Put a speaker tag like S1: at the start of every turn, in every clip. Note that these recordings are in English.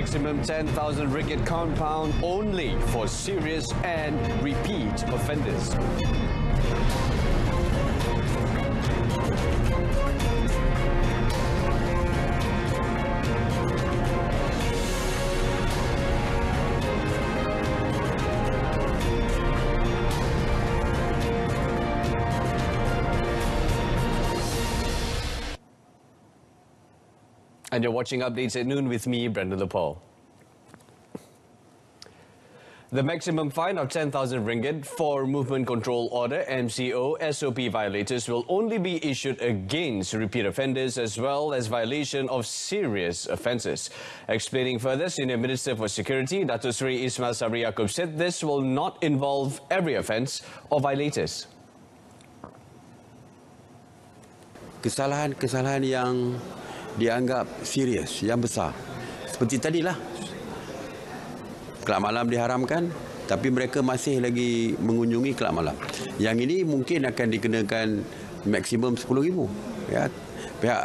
S1: maximum 10,000 ringgit compound only for serious and repeat offenders. And you're watching Updates at Noon with me, Brendan Lepole. The maximum fine of 10,000 ringgit for Movement Control Order (MCO) SOP violators will only be issued against repeat offenders as well as violation of serious offences. Explaining further, Senior Minister for Security, Datuk Seri Ismail Sabri Yaakob said this will not involve every offence or violators.
S2: Kesalahan-kesalahan yang dianggap serius, yang besar. Seperti tadilah, kelab malam diharamkan, tapi mereka masih lagi mengunjungi kelab malam. Yang ini mungkin akan dikenakan maksimum 10,000. Ya. Pihak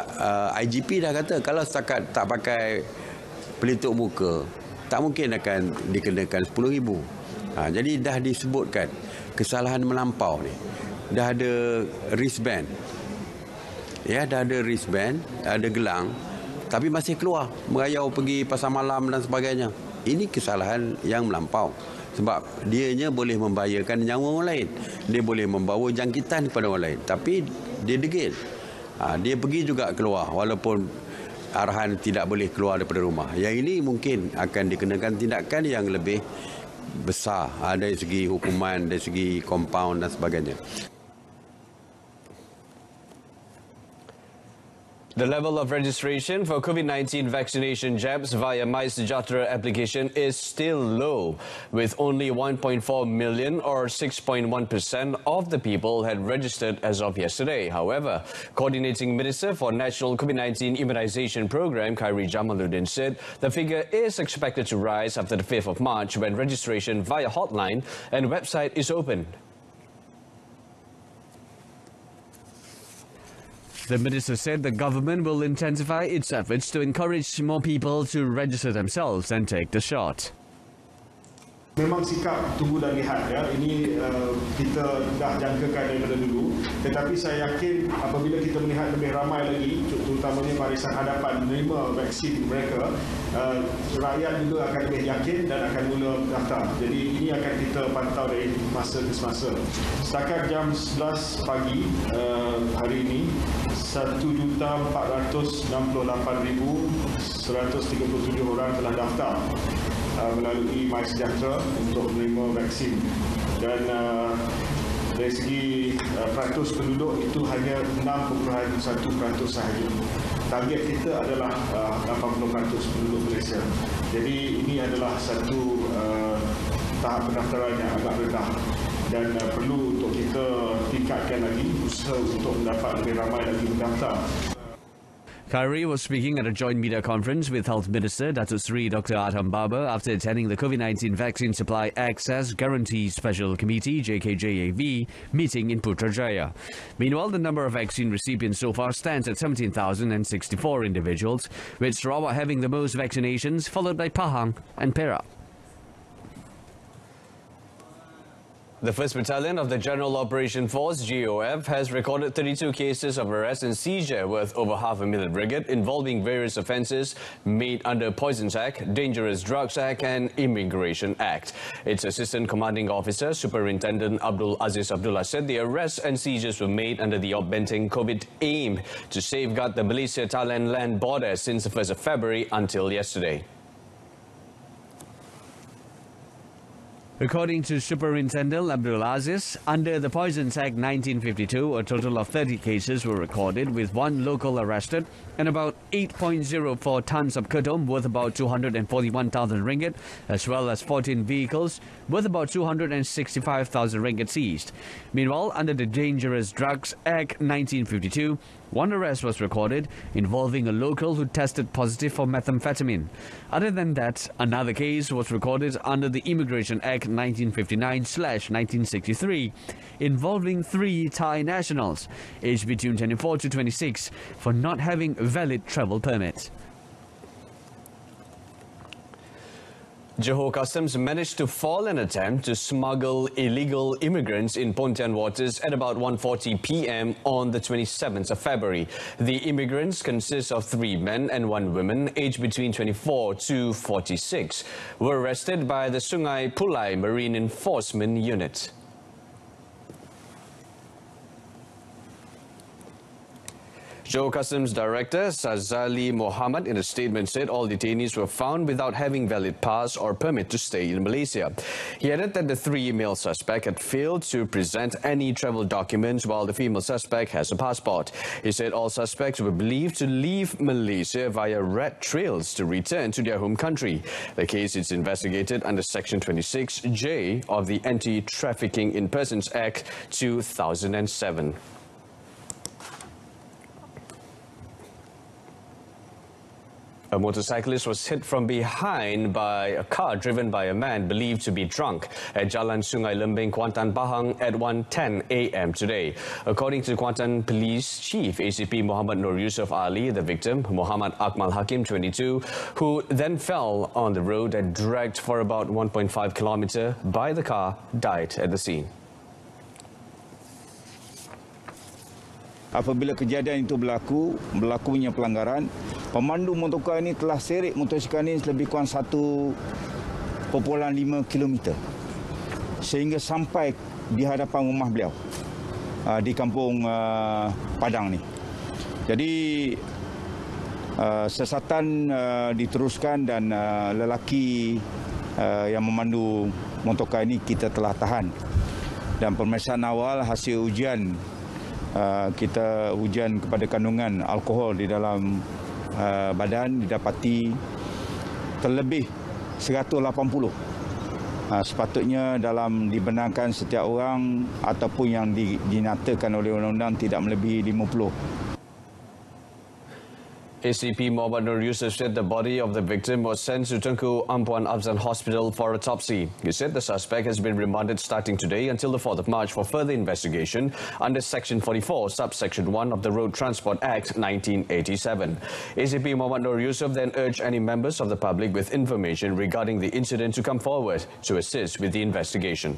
S2: IGP dah kata, kalau setakat tak pakai pelitup muka, tak mungkin akan dikenakan 10,000. Jadi dah disebutkan kesalahan melampau ni. Dah ada wristband. Ya, dah ada wristband, ada gelang, tapi masih keluar merayau pergi pasar malam dan sebagainya. Ini kesalahan yang melampau. Sebab dianya boleh membahayakan nyawa orang lain. Dia boleh membawa jangkitan kepada orang lain. Tapi dia degil. Dia pergi juga keluar walaupun arahan tidak boleh keluar daripada rumah. Yang ini mungkin akan dikenakan tindakan yang lebih besar dari segi hukuman, dari segi kompaun dan sebagainya.
S1: The level of registration for COVID-19 vaccination jabs via MySejahtera application is still low, with only 1.4 million or 6.1% of the people had registered as of yesterday. However, Coordinating Minister for National COVID-19 Immunisation Programme, Khairi Jamaluddin, said the figure is expected to rise after the 5th of March when registration via hotline and website is open. The minister said the government will intensify its efforts to encourage more people to register themselves and take the shot.
S3: Memang sikap tunggu dan lihat, ya. Ini kita dah jangkakan daripada dulu. Tetapi saya yakin apabila kita melihat lebih ramai lagi, terutamanya barisan hadapan menerima vaksin mereka, rakyat juga akan lebih yakin dan akan mula daftar. Jadi ini akan kita pantau dari masa ke semasa. Setakat jam 11 pagi hari ini, 1,468,137 orang telah daftar melalui MySejahtera untuk menerima vaksin, dan dari segi peratus penduduk itu hanya 6.1% sahaja. Target kita adalah 80% penduduk Malaysia. Jadi ini adalah satu tahap pendaftaran yang agak rendah dan perlu untuk kita tingkatkan lagi usaha untuk mendapat lebih ramai lagi mendaftar.
S1: Khairi was speaking at a joint media conference with Health Minister Datuk Seri Dr. Adham Baba after attending the COVID-19 Vaccine Supply Access Guarantee Special Committee (JKJAV) meeting in Putrajaya. Meanwhile, the number of vaccine recipients so far stands at 17,064 individuals, with Sarawak having the most vaccinations, followed by Pahang and Perak. The 1st Battalion of the General Operation Force, GOF, has recorded 32 cases of arrest and seizure worth over $500,000 ringgit involving various offences made under Poisons Act, Dangerous Drugs Act and Immigration Act. Its Assistant Commanding Officer, Superintendent Abdul Aziz Abdullah, said the arrests and seizures were made under the augmenting COVID aim to safeguard the Malaysia-Thailand land border since the 1st of February until yesterday. According to Superintendent Abdul Aziz, under the Poisons Act 1952, a total of 30 cases were recorded, with 1 local arrested and about 8.04 tons of kodam worth about 241,000 ringgit, as well as 14 vehicles worth about 265,000 ringgit seized. Meanwhile, under the Dangerous Drugs Act 1952, 1 arrest was recorded involving a local who tested positive for methamphetamine. Other than that, another case was recorded under the Immigration Act 1959/1963 involving 3 Thai nationals aged between 24 to 26 for not having valid travel permits. Johor Customs managed to foil an attempt to smuggle illegal immigrants in Pontian waters at about 1:40 p.m. on the 27th of February. The immigrants consist of 3 men and 1 woman, aged between 24 to 46, were arrested by the Sungai Pulai Marine Enforcement Unit. Johor Customs Director Sazali Mohamad in a statement said all detainees were found without having valid pass or permit to stay in Malaysia. He added that the 3 male suspects had failed to present any travel documents while the female suspect has a passport. He said all suspects were believed to leave Malaysia via red trails to return to their home country. The case is investigated under Section 26J of the Anti-Trafficking in Persons Act 2007. A motorcyclist was hit from behind by a car driven by a man believed to be drunk at Jalan Sungai Lembing, Kuantan, Pahang at 1:10 a.m. today. According to Kuantan Police Chief ACP Muhammad Nur Yusuf Ali, the victim, Muhammad Akmal Hakim, 22, who then fell on the road and dragged for about 1.5 kilometer by the car, died at the scene.
S4: Apabila kejadian itu berlakunya pelanggaran, pemandu motorkar ini telah seret motosikal ini lebih kurang 1.5 km sehingga sampai di hadapan rumah beliau di kampung Padang ni. Jadi siasatan diteruskan dan lelaki yang memandu motorkar ini kita telah tahan, dan pemeriksaan awal hasil ujian kita ujian kepada kandungan alkohol di dalam badan didapati terlebih 180. Sepatutnya dalam dibenarkan setiap orang ataupun yang dinyatakan oleh undang-undang tidak melebihi 50.
S1: ACP Muhammad Nur Yusuf said the body of the victim was sent to Tunku Ampuan Afzan Hospital for autopsy. He said the suspect has been remanded starting today until the 4th of March for further investigation under Section 44, subsection 1 of the Road Transport Act 1987. ACP Muhammad Nur Yusuf then urged any members of the public with information regarding the incident to come forward to assist with the investigation.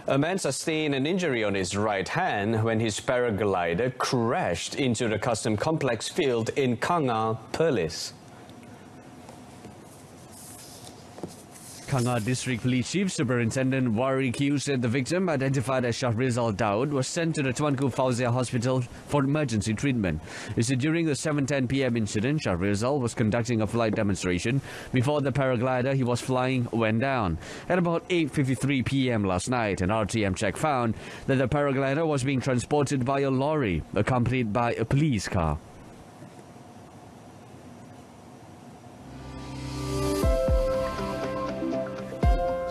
S1: A man sustained an injury on his right hand when his paraglider crashed into the custom complex field in Kanga, Perlis. Kanga District Police Chief Superintendent Wari Q said the victim, identified as Shahrizal Daud, was sent to the Tuanku Fauzia Hospital for emergency treatment. He said during the 7:10 p.m. incident, Shahrizal was conducting a flight demonstration before the paraglider he was flying went down. At about 8:53 p.m. last night, an RTM check found that the paraglider was being transported by a lorry accompanied by a police car.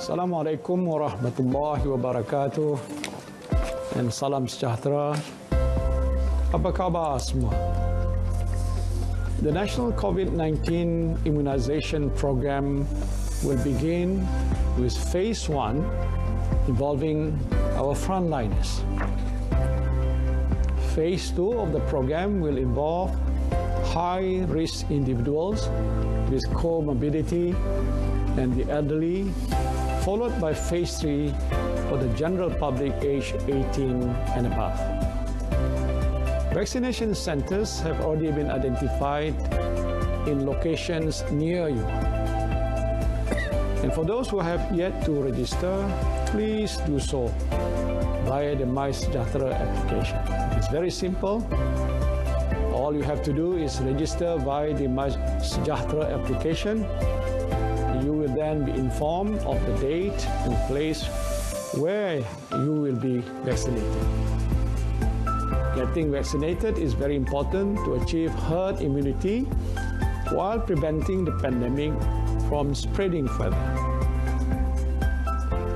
S5: Assalamualaikum warahmatullahi wabarakatuh dan salam sejahtera. Apa khabar semua? The National COVID-19 Immunization Program will begin with Phase 1 involving our frontliners. Phase 2 of the program will involve high-risk individuals with comorbidity and the elderly, followed by Phase 3 for the general public aged 18 and above. Vaccination centers have already been identified in locations near you. And for those who have yet to register, please do so via the MySejahtera application. It's very simple. All you have to do is register via the MySejahtera application. You will then be informed of the date and place where you will be vaccinated. Getting vaccinated is very important to achieve herd immunity while preventing the pandemic from spreading further.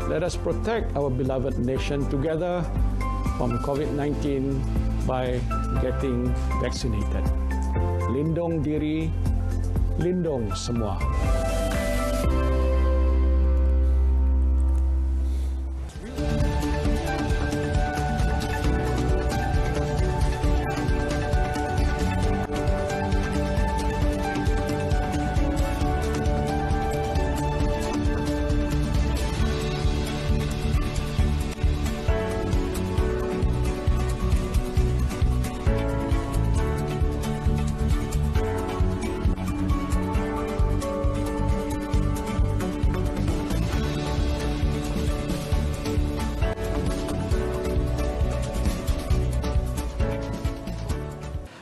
S5: Let us protect our beloved nation together from COVID-19 by getting vaccinated. Lindung diri, lindung semua.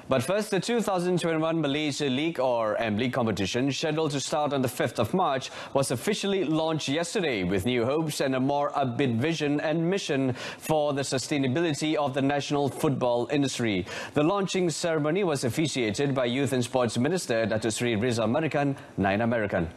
S1: But first, the 2021 Malaysia League or M-League competition, scheduled to start on the 5th of March, was officially launched yesterday with new hopes and a more upbeat vision and mission for the sustainability of the national football industry. The launching ceremony was officiated by Youth and Sports Minister Datuk Seri Rizal American, 9 American.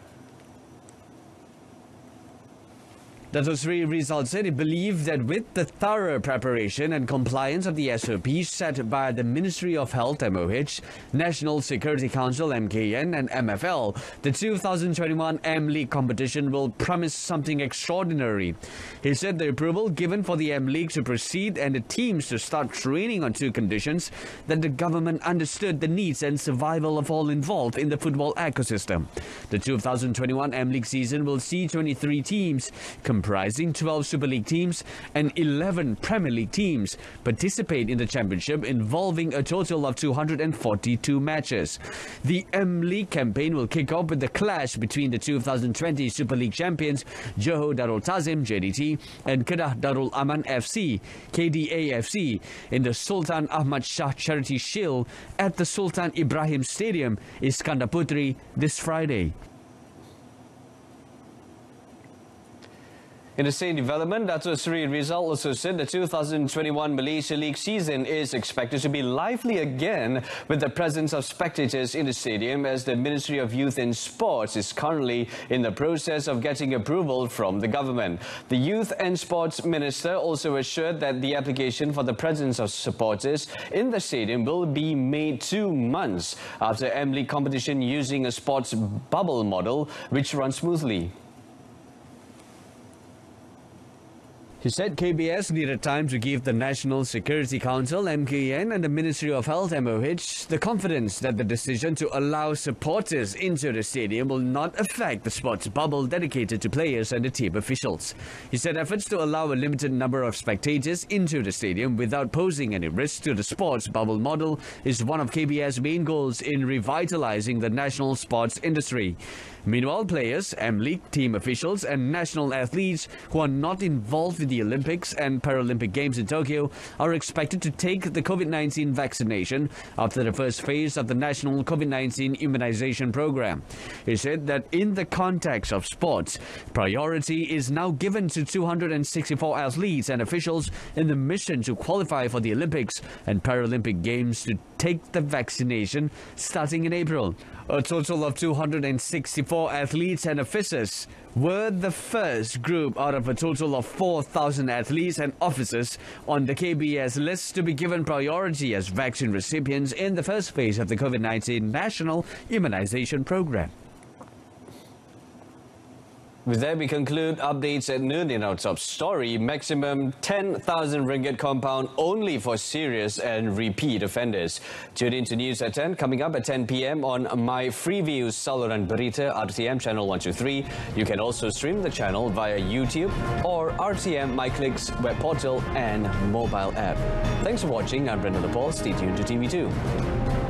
S1: Datuk Seri Rizal said he believed that with the thorough preparation and compliance of the SOPs set by the Ministry of Health MOH, National Security Council MKN and MFL, the 2021 M-League competition will promise something extraordinary. He said the approval given for the M-League to proceed and the teams to start training on two conditions, that the government understood the needs and survival of all involved in the football ecosystem. The 2021 M-League season will see 23 teams, comprising 12 Super League teams and 11 Premier League teams, participate in the championship, involving a total of 242 matches. The M-League campaign will kick off with the clash between the 2020 Super League champions Johor Darul Tazim JDT and Kedah Darul Aman FC KDAFC in the Sultan Ahmad Shah Charity Shield at the Sultan Ibrahim Stadium, Iskandar Putri, this Friday. In the same development, Datuk Seri Rizal also said the 2021 Malaysia League season is expected to be lively again with the presence of spectators in the stadium, as the Ministry of Youth and Sports is currently in the process of getting approval from the government. The Youth and Sports Minister also assured that the application for the presence of supporters in the stadium will be made 2 months after M-League competition using a sports bubble model, which runs smoothly. He said KBS needed time to give the National Security Council, MKN, and the Ministry of Health, MOH, the confidence that the decision to allow supporters into the stadium will not affect the sports bubble dedicated to players and the team officials. He said efforts to allow a limited number of spectators into the stadium without posing any risk to the sports bubble model is one of KBS' main goals in revitalizing the national sports industry. Meanwhile, players, M-League team officials and national athletes who are not involved in the Olympics and Paralympic Games in Tokyo are expected to take the COVID-19 vaccination after the first phase of the national COVID-19 immunization program. He said that in the context of sports, priority is now given to 264 athletes and officials in the mission to qualify for the Olympics and Paralympic Games to take the vaccination starting in April. A total of 264 athletes and officers were the first group out of a total of 4,000 athletes and officers on the KBS list to be given priority as vaccine recipients in the first phase of the COVID-19 national immunization program. With that, we conclude updates at noon in our top story. Maximum 10,000 ringgit compound only for serious and repeat offenders. Tune in to News at 10, coming up at 10 p.m. on My Freeview saluran Berita RTM channel 123. You can also stream the channel via YouTube or RTM MyClicks web portal and mobile app. Thanks for watching. I'm Brendan Paul. Stay tuned to TV2.